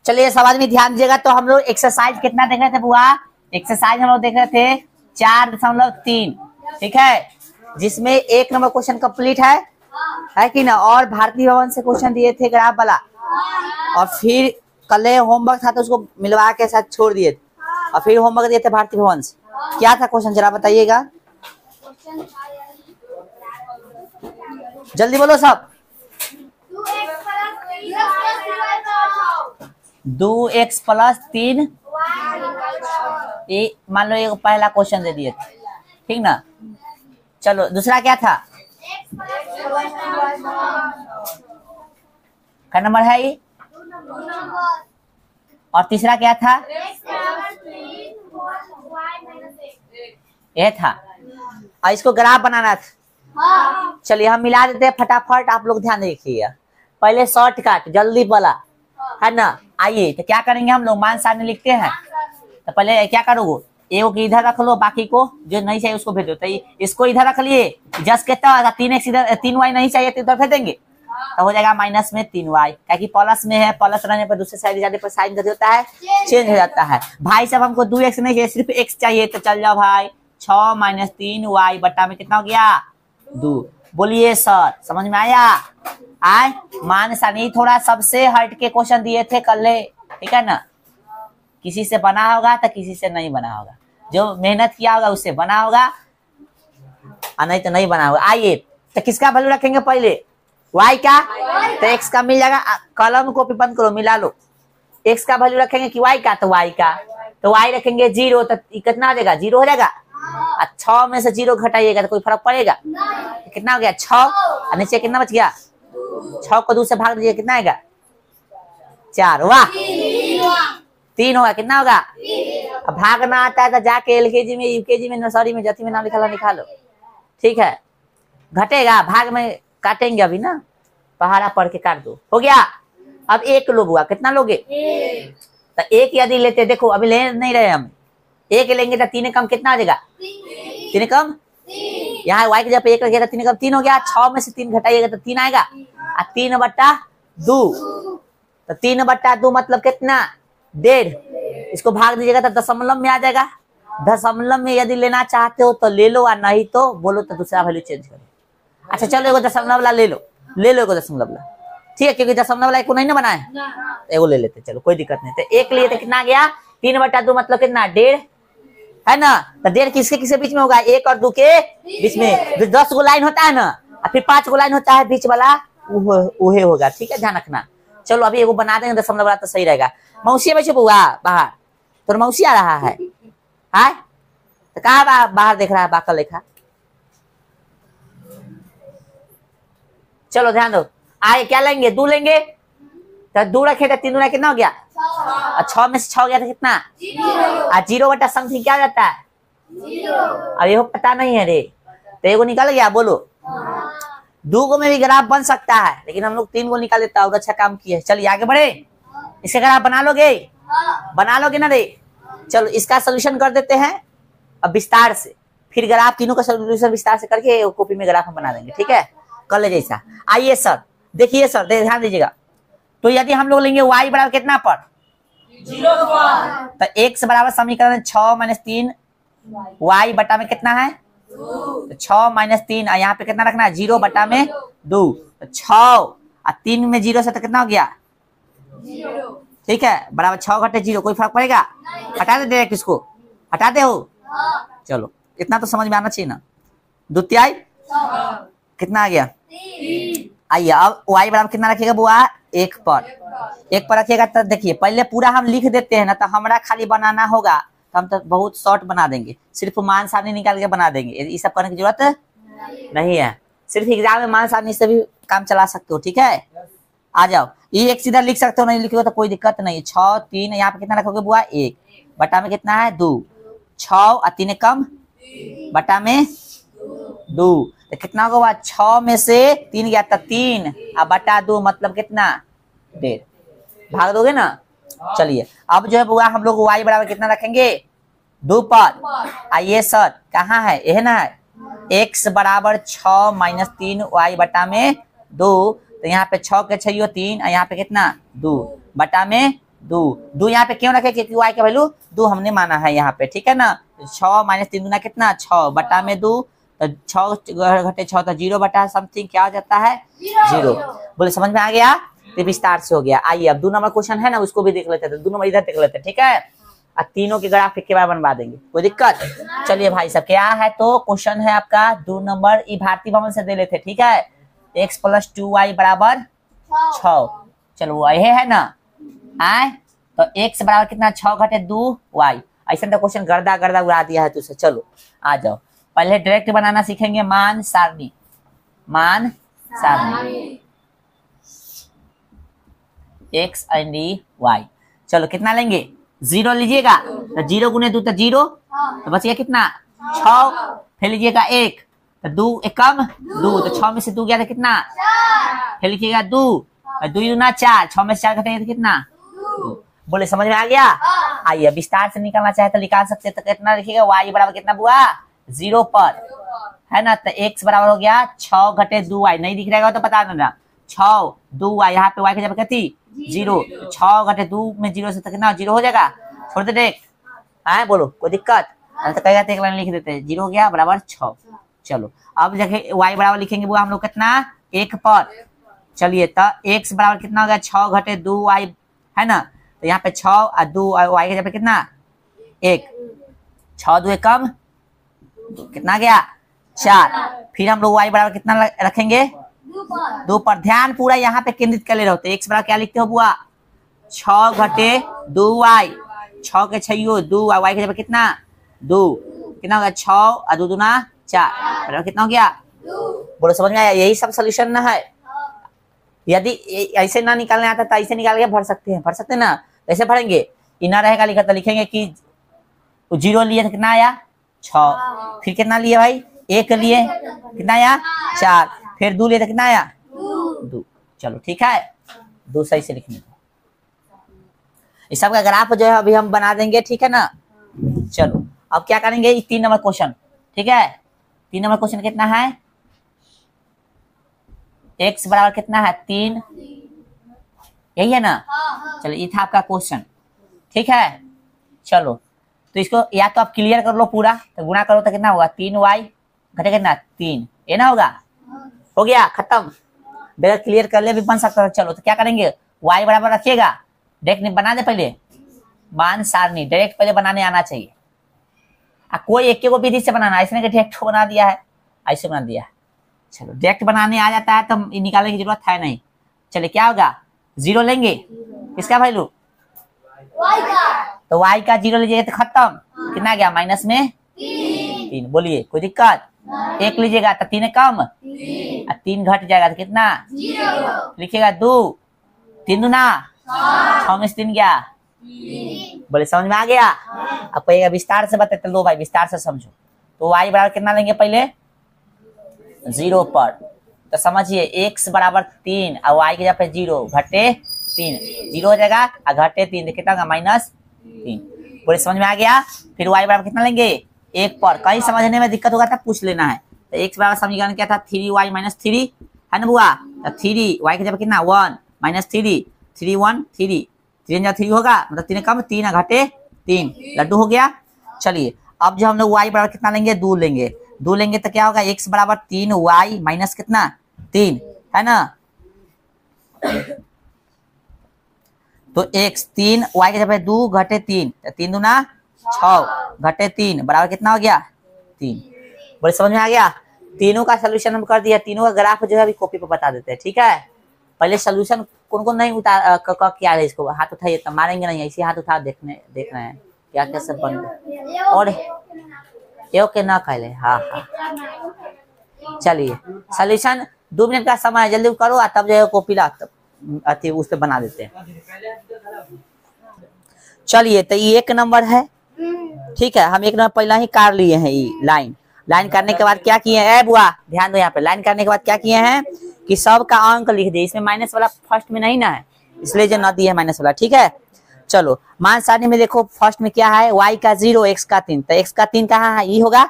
चलिए सब आदमी ध्यान दीजिएगा। तो हम लोग एक्सरसाइज कितना देख रहे थे बुआ? एक्सरसाइज हम लोग देख रहे थे 4.3, ठीक है, जिसमें 1 नंबर क्वेश्चन कंप्लीट है कि ना, और भारतीय भवन से क्वेश्चन दिए थे ग्राफ वाला, और फिर कल होमवर्क था तो उसको मिलवा के साथ छोड़ दिए थे, और फिर होमवर्क दिए थे भारतीय भवन से। क्या था क्वेश्चन जरा बताइएगा, जल्दी बोलो सब। 2x + 3 मान लो ये पहला क्वेश्चन दे दिए थे, ठीक ना। चलो दूसरा क्या था, क्या नंबर है ये, और तीसरा क्या था, ये था, और इसको ग्राफ बनाना था। चलिए हम मिला देते हैं फटाफट, आप लोग ध्यान देखिए। पहले शॉर्टकट जल्दी वाला है ना। आइए तो क्या करेंगे हम लोग, मान सारणी लिखते हैं। तो पहले क्या करोगे, एगो को इधर रख लो, बाकी को जो नहीं चाहिए उसको भेज दो। तो इसको इधर रख लिए, जस कितना होगा 3x इधर, 3y नहीं चाहिए तो इधर भेज देंगे, तो हो जाएगा माइनस में 3y, क्योंकि प्लस में है, प्लस रहने पर दूसरे साइड जाने पर साइन कर होता है, चेंज हो जाता है। भाई साहब हमको 2x नहीं चाहिए, सिर्फ x चाहिए, तो चल जाओ भाई 6 - 3y बटा में कितना हो गया 2। बोलिए सर समझ में आया? आए मान सारणी थोड़ा सबसे हट के क्वेश्चन दिए थे कल, ठीक है ना। किसी से बना होगा तो किसी से नहीं बना होगा, जो मेहनत किया होगा उससे बना होगा, और नहीं तो नहीं बना होगा। आइए तो किसका वैल्यू रखेंगे पहले, y का, तो x का मिल जाएगा, कलम कॉपी बंद करो मिला लो। x का वैल्यू रखेंगे कि y का, तो y का, तो y रखेंगे 0, तो कितना हो जाएगा 0 हो जाएगा। 6 में से 0 घटाइएगा तो कोई फर्क पड़ेगा, तो कितना हो गया 6, और नीचे कितना बच गया 6 को 2 से भाग दीजिए, कितना आएगा 4। वाह 3 होगा, कितना होगा। अब भागना आता है तो जाके LKG में, UKG में, नर्सरी में, जति में नाम लिखा लो, ठीक है। घटेगा, भाग में काटेंगे अभी ना, पहाड़ा पढ़ के काट दो, हो गया। अब 1 लोग हुआ, कितना लोगे, तो 1 यदि लेते, देखो अभी ले नहीं रहे हम, 1 लेंगे तो 3 कम कितना आ जाएगा, 3 कम, यहाँ y की जगह पे 1 रखिएगा, 3 कम 3 हो गया। 6 में से 3 घटाइएगा तो 3 आएगा, और 3/2, तो 3/2 मतलब कितना 1.5, इसको भाग दीजिएगा तो दशमलव में आ जाएगा। दशमलव में यदि लेना चाहते हो तो ले लो, और नहीं तो बोलो तो दूसरा वैल्यू चेंज करो। अच्छा चलो एगो दशमलव वाला ले लो एगो दशमलव वाला, ठीक है, क्योंकि दशमलव वाला एक को नहीं ना बनाए, एगो ले लेते, चलो कोई दिक्कत नहीं। तो 1 लिए तो कितना आ गया 3/2 मतलब कितना 1.5 है ना। तो 1.5 किसके किसके बीच में होगा, 1 और 2 के बीच में। 10 गो लाइन होता है ना, और फिर 5 गो लाइन होता है, बीच वाला उहे होगा, ठीक है, ध्यान रखना। चलो अभी एगो बना देंगे दशमलव वाला तो सही रहेगा। मौसी बैठे बुआ बाहर, तो मौसी आ रहा है, हाय तो कहा बाहर देख रहा है, बाकल लेखा। चलो ध्यान दो, आए क्या लेंगे 2 लेंगे, तो 2 रखे तो 3 दूना कितना हो गया, और 6 में से 6 गया था कितना, और 0 बटा समथिंग क्या जाता है 0। अब ये पता नहीं है रे, तो एगो निकल गया, बोलो 2 गो में भी ग्राफ बन सकता है, लेकिन हम लोग 3 गो निकाल देता है, और अच्छा काम किया। चलिए आगे बढ़े, इसका ग्राफ बना लोगे ना रे। चलो इसका सोल्यूशन कर देते हैं अब विस्तार से, फिर ग्राफ तीनों का सोल्यूशन विस्तार से करके कॉपी में ग्राफ हम बना देंगे, ठीक है, कल जैसा। आइए सर देखिए, सर ध्यान दीजिएगा। तो यदि हम लोग लेंगे y बराबर कितना पर 0 पर, तो x बराबर समीकरण 6 - 3 y बटा में कितना है 2, तो 6 - 3, यहाँ पे कितना रखना है 0 बटा में 2, तो 6 और 3 में 0 से तो कितना हो गया 0, ठीक है, बराबर 6 घटे 0, कोई फर्क पड़ेगा, हटा दे किसको, हटाते हो। चलो इतना तो समझ में आना चाहिए ना। द्वितीय कितना आ गया, आइए अब y बराबर कितना रखिएगा बुआ 1 पर रखिएगा। तो देखिए पहले पूरा हम लिख देते हैं ना, तो हमारा खाली बनाना होगा, तो हम तो बहुत शॉर्ट बना देंगे, सिर्फ मान सारणी निकाल के बना देंगे, ये सब करने की जरूरत नहीं है। सिर्फ एग्जाम में मान सारणी से भी काम चला सकते हो, ठीक है। आ जाओ, ये एक सीधा लिख सकते हो, नहीं लिखोगे तो कोई दिक्कत नहीं। 6 3 यहाँ पे कितना रखोगे बुआ 1 बटा में कितना है 2, 6 और 3 कम बटा में 2, तो कितना होगा 6 में से 3 गया तो 3 और बटा 2 मतलब कितना 1.5, भाग दोगे ना। चलिए अब जो है बुआ हम लोग y बराबर कितना रखेंगे 2 पर। आइए सर कहाँ है, यह ना है, x बराबर 6 - 3 y बटा में 2, तो यहाँ पे 6 के 6 3 और यहाँ पे कितना 2 बटा में दो यहाँ पे क्यों रखे, क्योंकि y का वैल्यू 2 हमने माना है यहाँ पे, ठीक है ना। 6 माइनस 3 गुना कितना 6 बटा में 2, तो 6 घटे 6 तो 0 बटा समथिंग क्या हो जाता है 0। बोले समझ में आ गया, तो विस्तार से हो गया। आइए अब 2 नंबर क्वेश्चन है ना, उसको भी देख लेते थे। 2 नंबर इधर देख लेते, ठीक है। अब तीनों के ग्राफ एक के बाद बनवा देंगे, कोई दिक्कत। चलिए भाई सब क्या है, तो क्वेश्चन है आपका 2 नंबर, ई भारतीय भवन से दे लेते, ठीक है। x + 2y बराबर 6। चलो ये है ना, आए तो x बराबर कितना 6 घटे 2y। ऐसा तो क्वेश्चन गर्दा उड़ा दिया है तुझसे। चलो आ जाओ, पहले डायरेक्ट बनाना सीखेंगे मान सारणी। x and y। चलो कितना लेंगे 0 लीजिएगा, तो 0 गुने 2 तो 0, तो बच गया कितना 6। फिर लीजिएगा 1, तो 2 1 कम 2, तो 6 में से 2 गया तो कितना 4। फिर लिखिएगा 2, 2 दूना 4, 6 में से 4 घटेगा तो कितना 2। बोले समझ में आ गया। आइए विस्तार से निकालना चाहे तो निकाल सकते, तो कितना लिखिएगा y बराबर कितना बुआ 0 पर, है ना। तो x बराबर हो गया 6 घटे 2y, नहीं दिख रहेगा तो बता देना 6 2y, यहाँ पे y की जगह कितनी 0, 6 घटे 2 में 0 से तो कितना 0 हो जाएगा, छोड़ दे देख, आए बोलो कोई दिक्कत, तो कहेगा तो एक लाइन लिख देते हैं 0 हो गया बराबर 6। चलो अब देखें y बराबर लिखेंगे बुआ हम लोग कितना 1 पर। चलिए तो x बराबर कितना हो गया 6 घटे 2y, है ना। तो यहाँ पे 6 और 2 और y के जगह पे कितना 1, 6 2 कम कितना गया 4। फिर हम लोग y बराबर कितना रखेंगे 2 पर। ध्यान पूरा यहाँ पे केंद्रित कर ले रहे होते। x बराबर क्या लिखते हो बुआ 6 घटे 2y, 6 के 6 2 और y के जगह कितना 2, कितना हो गया 6 और 2 दूना 4 बराबर कितना हो गया 2। बोलो समझ में आया, यही सब सोल्यूशन ना है। यदि ऐसे ना निकालने आता तो ऐसे निकाल के भर सकते हैं ना। ऐसे भरेंगे इना रहेगा लिखा, तो लिखेंगे कि 0 लिए तो कितना आया 6, फिर कितना लिए भाई 1 लिए कितना आया 4, फिर 2 लिए तो कितना आया 2। चलो ठीक है, 2 सही से लिखने को। इस सब का ग्राफ जो है अभी हम बना देंगे, ठीक है ना। चलो अब क्या करेंगे 3 नंबर क्वेश्चन, ठीक है। 3 नंबर क्वेश्चन कितना है, x बराबर कितना है 3, यही है ना। चलो ये था आपका क्वेश्चन, ठीक है। चलो तो इसको या तो आप क्लियर कर लो पूरा, तो गुणा करो तो कितना होगा 3y घटे कितना 3, ये ना होगा, हो गया खत्म। बगैर क्लियर कर ले भी बन सकता है। चलो तो क्या करेंगे y बराबर रखिएगा, डायरेक्ट बना दे पहले मान सारणी, डायरेक्ट पहले बनाने आना चाहिए। कोई एक को विधि से बनाना, इसने डायरेक्ट बना दिया है, ऐसे बना दिया है। चलो डायरेक्ट बनाने आ जाता है तो निकालने की जरूरत है नहीं। चलिए क्या होगा 0 लेंगे, किसका वैल्यू y का, तो y का 0 लीजिएगा तो खत्म, कितना गया माइनस में 3। बोलिए कोई दिक्कत, 1 लीजिएगा तो 3 कम 3 घट जाएगा तो कितना 0, लिखिएगा 2 3 दूना 6 में से 3 गया। बोले समझ में आ गया। अब कहिएगा विस्तार से बताते, लो भाई विस्तार से समझो। तो y बराबर कितना लेंगे पहले 0 पर, तो समझिए x बराबर 3 और y के जगह पे 0 घटे 3, 0 हो जाएगा और घटे 3 तो कितना होगा -3। पूरे समझ में आ गया। फिर y बराबर कितना लेंगे 1 पर, कहीं समझने में दिक्कत होगा तब पूछ लेना है। तो x बराबर समीकरण क्या था 3y - 3, है ना बुआ। तो 3 y के जगह कितना 1 -3, 3 1 3, 3 3 होगा मतलब 3 कम 3 घटे 3, लड्डू हो गया। चलिए अब जो हम लोग y बराबर कितना लेंगे 2 लेंगे, 2 लेंगे तो क्या होगा x बराबर 3y माइनस कितना 3, है ना। तो x 3 y के जगह 2 घटे 3, तो 3 दूना 6 घटे 3 बराबर कितना हो गया 3। बोले समझ में आ गया। तीनों का सोल्यूशन हम कर दिया, तीनों का ग्राफ जो है अभी कॉपी पे बता देते हैं, ठीक है। पहले सोल्यूशन कौन नहीं उतार क्या है, इसको हाथ उठाइए, तो मारेंगे नहीं, ऐसे हाथ उठा देख रहे हैं क्या क्या सब बन गया और के ना कहले। हाँ हाँ चलिए सोल्यूशन 2 मिनट का समय जल्दी करो, तब जो है कॉपी ला तब अति उस पे बना देते हैं। चलिए तो ये 1 नंबर है, ठीक है। हम 1 नंबर पहला ही काट लिए हैं। ये लाइन करने के बाद क्या किए हैं बुआ, ध्यान दो यहाँ पे। लाइन करने के बाद क्या किए हैं कि सब का अंक लिख दिए, इसमें माइनस वाला फर्स्ट में नहीं ना है, इसलिए जो न दिए है माइनस वाला, ठीक है। चलो मान सारणी में देखो फर्स्ट में क्या है y का 0 x का 3, तो x का 3 कहाँ है ये होगा,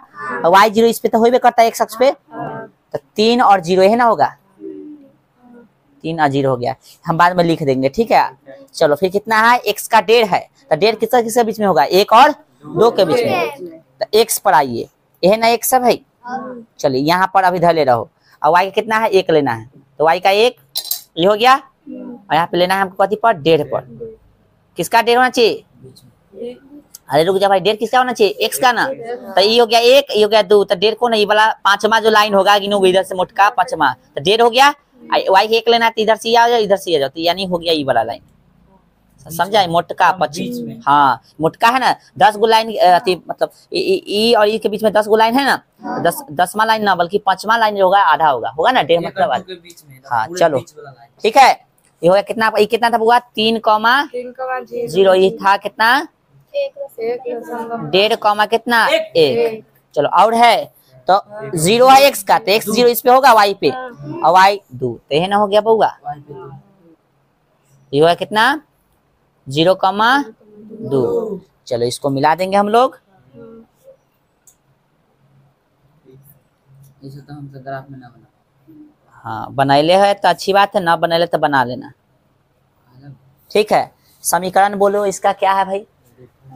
y 0 इस पे तो होबे करता है x अक्ष पे, तो 3 और 0 है ना होगा, 3 और 0 हो गया। हम बाद में लिख देंगे, ठीक है। चलो फिर कितना है, x का 1.5 है तो 1.5 किसका किसके बीच में होगा, 1 और 2 के बीच में। तो x पर आइए, यह ना x है भाई, चलिए यहाँ पर अभी धर ले रहो। और y का कितना है, 1 लेना है तो y का 1 ये हो गया, और यहाँ पे लेना है हमको कथी पर, 1.5 पर। किसका 1.5 होना चाहिए, अरे रुक जा भाई, 1.5 किसका होना चाहिए, x का ना। तो ये हो गया 1, ये हो गया 2, तो 1.5 को नहीं वाला पांचवा जो लाइन होगा गिनोगे इधर से मोटका पांचवा, तो 1.5 हो गया। y के 1 लेना है तो इधर से आ जाओ, इधर से आ जाओ, तो यानी हो गया ये वाला लाइन, समझा, मोटका पश्चिम। हाँ मोटका है ना, 10 गो लाइन मतलब ई और ई के बीच में 10 गो लाइन है ना, 10वां लाइन ना बल्कि 5वां लाइन जो होगा आधा होगा ना, 1.5 मतलब। हाँ चलो ठीक है, ये हो गया कितना, ये कितना था हुआ, 3,0 ये था कितना, 1.5 कितना 1। चलो और है तो 0 है x का, तो x 0 इस पे होगा y पे, और y 2, तो यह ना हो गया बउआ, ये होगा कितना 0,2। चलो इसको मिला देंगे हम लोग, इसे तो हम ग्राफ में ना बना, हाँ बनाइले है तो अच्छी बात है, ना बनाइले तो बना लेना, ठीक है। समीकरण बोलो इसका क्या है भाई,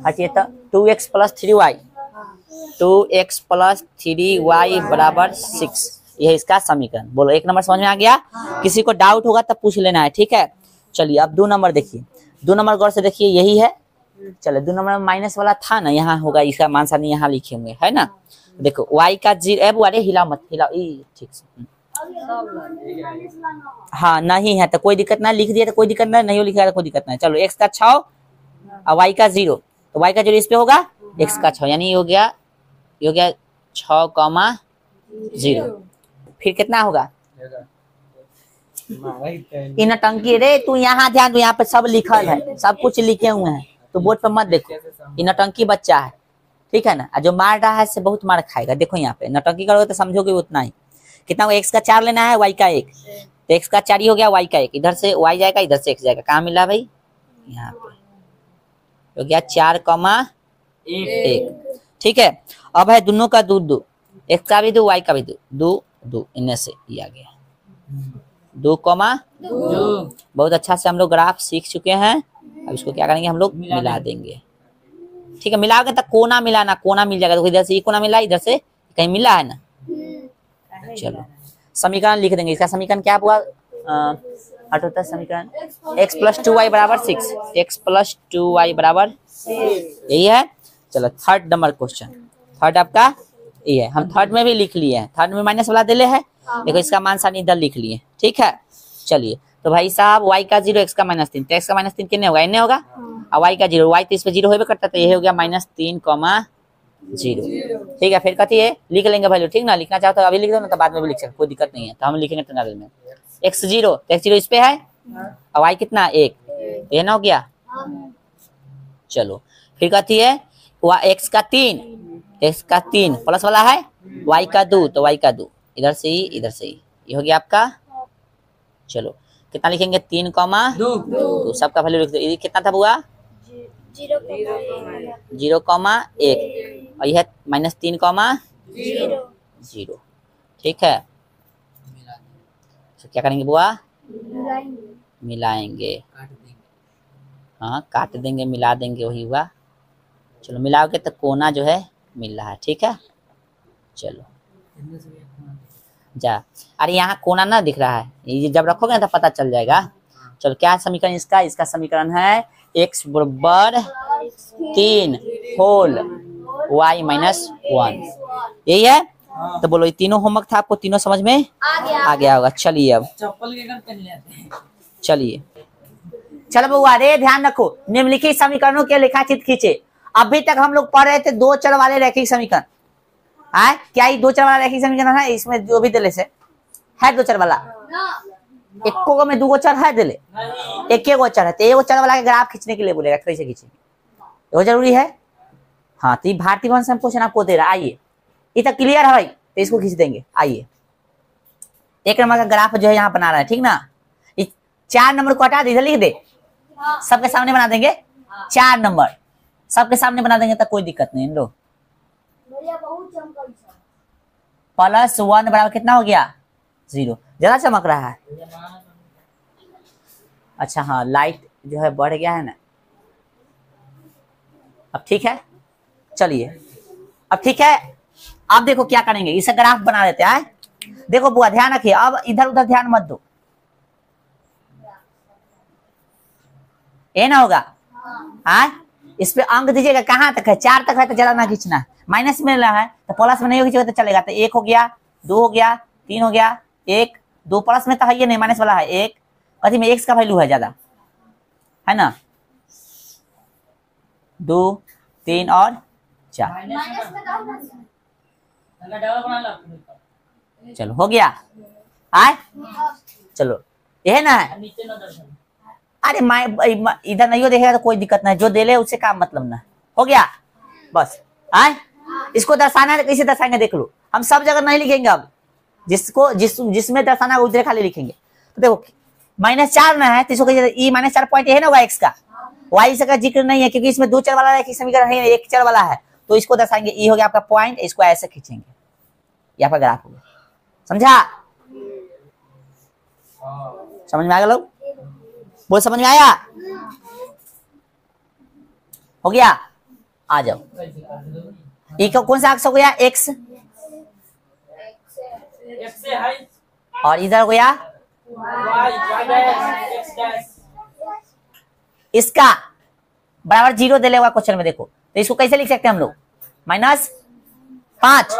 हटिए तो 2x + 3y, 2x + 3y बराबर 6, यह इसका समीकरण। बोलो 1 नंबर समझ में आ गया, किसी को डाउट होगा तब पूछ लेना है, ठीक है। चलिए अब 2 नंबर देखिए, 2 नंबर गौर से देखिए, यही है। चलो 2 नंबर में माइनस वाला था ना, यहाँ होगा, इसका मान सानी यहाँ लिखे हुए है ना। देखो y का 0, अरे हिला मत, हिला ठीक से, हाँ नहीं है तो कोई दिक्कत ना, लिख दिया तो कोई दिक्कत ना, नहीं लिखा तो कोई दिक्कत नहीं। चलो x का 6 और y का 0, तो y का 0 इस पे होगा, x का 6 यानी ये हो गया 6,0। फिर कितना होगा, इन टंकी रे तू यहाँ ध्यान दो, यहाँ पे सब लिखल है, सब कुछ लिखे हुए हैं, तो बोर्ड पे मत देखो, ये नटंकी बच्चा है, ठीक है ना, जो मार रहा है से बहुत मार खाएगा। देखो यहाँ पे नटंकी करोगे तो समझोगे उतना ही। कितना हो, x का 4 लेना है, y का 1, तो x का 4 ही हो गया, y का 1, इधर से y जाएगा, इधर से x जाएगा, कहाँ मिला भाई, यहाँ पे हो गया 4,1, ठीक है। अब है दोनों का 2, x का भी 2, y का भी 2, इनमें से ये आ गया 2, बहुत अच्छा से हम लोग ग्राफ सीख चुके हैं। अब इसको क्या करेंगे, हम लोग मिला देंगे, ठीक है। मिलाओगे तो कोना मिलाना, कोना मिल जाएगा, तो इधर से ये कोना मिला, इधर से कहीं मिला है ना। चलो समीकरण लिख देंगे, इसका समीकरण क्या हुआ, होता समीकरण x + 2y बराबर 6, x + 2y बराबर यही है। चलो थर्ड नंबर क्वेश्चन, थर्ड आपका ये है, हम थर्ड में भी लिख लिए हैं, थर्ड में माइनस वाला दिले है, देखो इसका मान सानी इधर लिख लिए, ठीक है। चलिए तो भाई साहब y का 0, x का -3, तो x का -3 कितने होगा, इन्ने होगा, और y का 0, y तो इस पे 0 होबे करता, तो ये हो गया -3,0, ठीक है। फिर कथी है, लिख लेंगे वैल्यू, ठीक ना, लिखना चाहो तो अभी लिख दो ना, तो बाद में भी लिख सकते, कोई दिक्कत नहीं है, तो हम लिखेंगे टर्मिनल में x 0, तो x 0 इस पे है, और y कितना 1, ये ना हो गया। चलो फिर कथी है, x का 3, x का 3 प्लस वाला है, y का 2, तो y का 2, इधर से ही इधर से ही, ये हो गया आपका। चलो कितना लिखेंगे, 3,2, सबका वैल्यू लिख दो, ये कितना था बुआ, 0,1, और यह -3,0, ठीक है। तो क्या करेंगे बुआ, मिलाएंगे, हाँ काट देंगे, मिला देंगे, वही हुआ। चलो मिलाओगे तो कोना जो है मिल रहा है, ठीक है। चलो जा, अरे यहाँ कोना ना दिख रहा है, ये जब रखोगे ना तो पता चल जाएगा। चलो क्या समीकरण इसका, इसका समीकरण है x बराबर 3 होल y -1, यही है। तो बोलो ये तीनों होमवर्क था आपको, तीनों समझ में आ गया होगा। चलिए अब चलिए, चलो बउआ रे ध्यान रखो, निम्नलिखित समीकरणों के लेखाचित्र खींचे। अभी तक हम लोग पढ़ रहे थे 2 चर वाले रैखिक समीकरण, है क्या, ये 2 चर वाला रैखिक समीकरण है, इसमें जो भी दिले से है 2 चर वाला, एको में 2 चर है दिले, एक चर है, तो 1 चर वाला के ग्राफ खींचने के लिए बोलेगा, कैसे खींचे वो जरूरी है। हाँ तो ये भारतीय वंश में क्वेश्चन आपको दे रहा है, आइए ये तो क्लियर है भाई, तो इसको खींच देंगे। आइए 1 नंबर का ग्राफ जो है यहाँ बना रहा है, ठीक ना, 4 नंबर को हटा दे, इधर लिख दे, सबके सामने बना देंगे, 4 नंबर सबके सामने बना देंगे, तो कोई दिक्कत नहीं। लो +1 बराबर कितना हो गया, 0, ज्यादा चमक रहा है। अच्छा हाँ लाइट जो है बढ़ गया है ना। अब ठीक है, चलिए अब ठीक है। अब देखो क्या करेंगे, इसे ग्राफ बना देते हैं। देखो बुआ ध्यान रखिए, अब इधर उधर ध्यान मत दो, ये ना होगा। हाँ इस पे अंक दीजिएगा, कहाँ तक है, 4 तक है तो ज्यादा ना खींचना है। माइनस में है तो प्लस में नहीं खींचेगा तो चलेगा। तो 1 हो गया, 2 हो गया, 3 हो गया, 1 2 प्लस में तो है ये नहीं, माइनस वाला है 1। कथी में x का वैल्यू है ज्यादा, है ना। 2 3 और 4, चलो हो गया। आए चलो ये ना है। अरे इधर नहीं हो देखेगा तो कोई दिक्कत नहीं, जो दे ले उससे काम मतलब ना। हो गया बस। आए इसको दर्शाना है, कैसे दर्शाएंगे देख लो। हम सब जगह नहीं लिखेंगे, अब जिसमें दर्शाना है उधर खाली लिखेंगे। तो देखो -4 ना है तो इसको ई -4 पॉइंट है ना होगा x का। y से का जिक्र नहीं है क्योंकि इसमें 2 चर वाला है कि समीकरण है, 1 चर वाला है। तो इसको दर्शाएंगे, ई हो गया आपका पॉइंट, इसको ऐसे खींचेंगे, ये आपका ग्राफ होगा। समझा? समझ में आ गया लोग? बोल समझ में आया? हो गया, आ जाओ। ई का कौन सा अक्ष हो गया, x, और इधर हो गया इसका बराबर 0 दे लेगा क्वेश्चन में। देखो तो इसको कैसे लिख सकते हैं हम लोग, -5।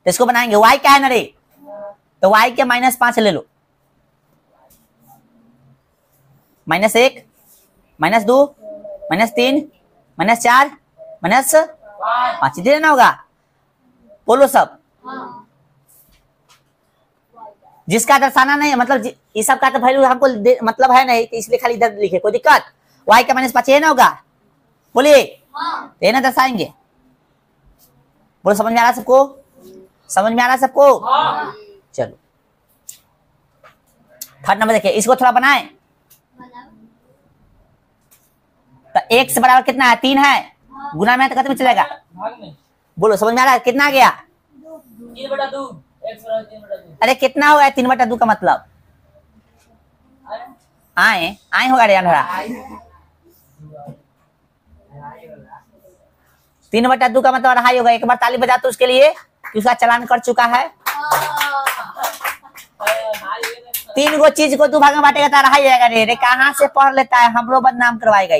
तो इसको बनाएंगे, y क्या है ना रे, तो y के -5 ले लो, -1 -2 -3 -4 -5 दे देना होगा। बोलो सब। जिसका दर्शाना नहीं है, मतलब ये सब का तो वैल्यू हमको मतलब है नहीं, इसलिए खाली इधर लिखे, कोई दिक्कत। y का -5 ये ना होगा, बोलिए ये ना दर्शाएंगे। बोलो समझ में आ रहा सबको? समझ में आ रहा सबको? चलो थर्ड नंबर देखिए, इसको थोड़ा बनाए। तो x बराबर कितना है, 3 है, गुना में तो कितने में चलेगा, बोलो समझ में आ रहा है? कितना आ गया, 3/2। अरे कितना होगा 3/2 का मतलब, आए होगा रे अंधरा। 3/2 का मतलब अढ़ाई होगा। एक बार ताली बजा तो उसके लिए कि उसका चालान कर चुका है। 3 गो चीज को 2 भाग में बांटेगा तो अढ़ाई जाएगा रे। कहाँ से पढ़ लेता है, हमरो बदनाम करवाएगा।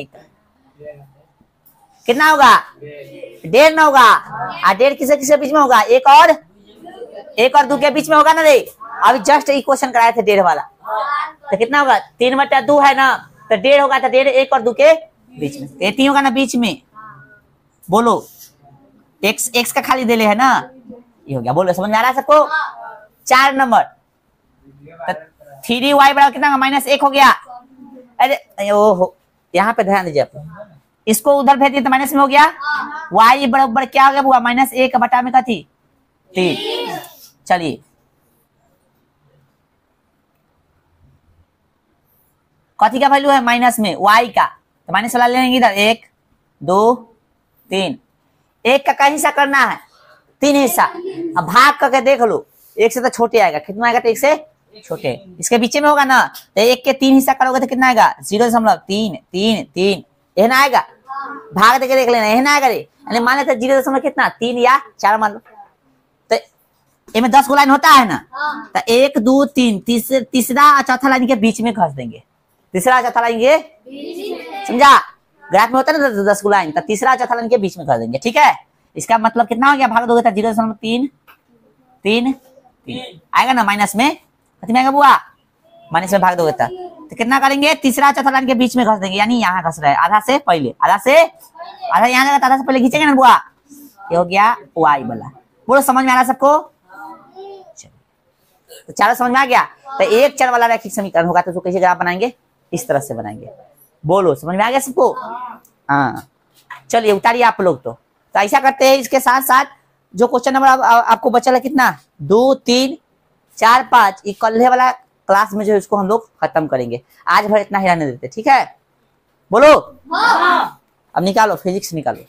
कितना होगा, 1.5 ना होगा। और 1.5 किसे किसे बीच में होगा, 1 और 2 के बीच में होगा ना रे। अभी जस्ट इक्वेशन कराए थे 1.5 वाला, तो कितना होगा, 3/2 है ना, तो 1.5 होगा। तो 1.5 1 और 2 के बीच में, 3 होगा ना बीच में। बोलो x का खाली दे ले है ना, ये हो गया। बोलो समझ में आ रहा है सबको? 4 नंबर 3y बराबर कितना, -1 हो गया। अरे ओहो, यहाँ पे ध्यान दीजिए आप, इसको उधर भेज दिए तो माइनस में हो गया। y बराबर क्या हो गया बुआ, -1 बटा में कथी, 3। चलिए कथी का वैल्यू है, माइनस में y का, तो माइनस वाला ले लेंगे इधर। 1 2 3, 1 का हिस्सा करना है, 3 हिस्सा। अब भाग करके देख लो, 1 से तो छोटे आएगा, कितना आएगा, तो 1 से छोटे। इसके बीच में होगा ना, तो 1 के 3 हिस्सा करोगे तो कितना आएगा, 0.3 3 3, यह ना आएगा। भाग देके देख लेना, यह ना आएगा रे। यानी मान लेते 0. कितना, 3 या 4 मान लो। तो इसमें 10 गो लाइन होता है ना, तो 1 2 3, तीसरा और चौथा लाइन के बीच में घस देंगे। तीसरा चौथा लाइन के, समझा? ग्राफ में होता है ना 10 गो लाइन, तो तीसरा चौथा लाइन के बीच में कर देंगे। ठीक है, इसका मतलब कितना हो गया, भाग दोगे तो 0.3 3 आएगा ना, माइनस में कितना आएगा बुआ, माइनस में भाग दोगे तो कितना करेंगे, तीसरा चौथा लाइन के बीच में घस देंगे। यानी यहाँ घस रहा है, आधा से पहले, आधा यहाँ जाएगा, आधा से पहले खींचेंगे ना बुआ। ये हो गया y वाला। बोलो समझ में आ रहा सबको? तो चारों समझ में आ गया। तो 1 चर वाला रैखिक समीकरण होगा, तो कैसे ग्राफ बनाएंगे, इस तरह से बनाएंगे। बोलो समझ में आ गया सबको? हाँ चलिए उतारिए आप लोग। तो ऐसा करते हैं, इसके साथ साथ जो क्वेश्चन नंबर आपको बचा है कितना, 2 3 4 5, ये कल्हे वाला क्लास में जो है इसको हम लोग खत्म करेंगे। आज भर इतना ही रहने देते, ठीक है? बोलो अब निकालो, फिजिक्स निकालो।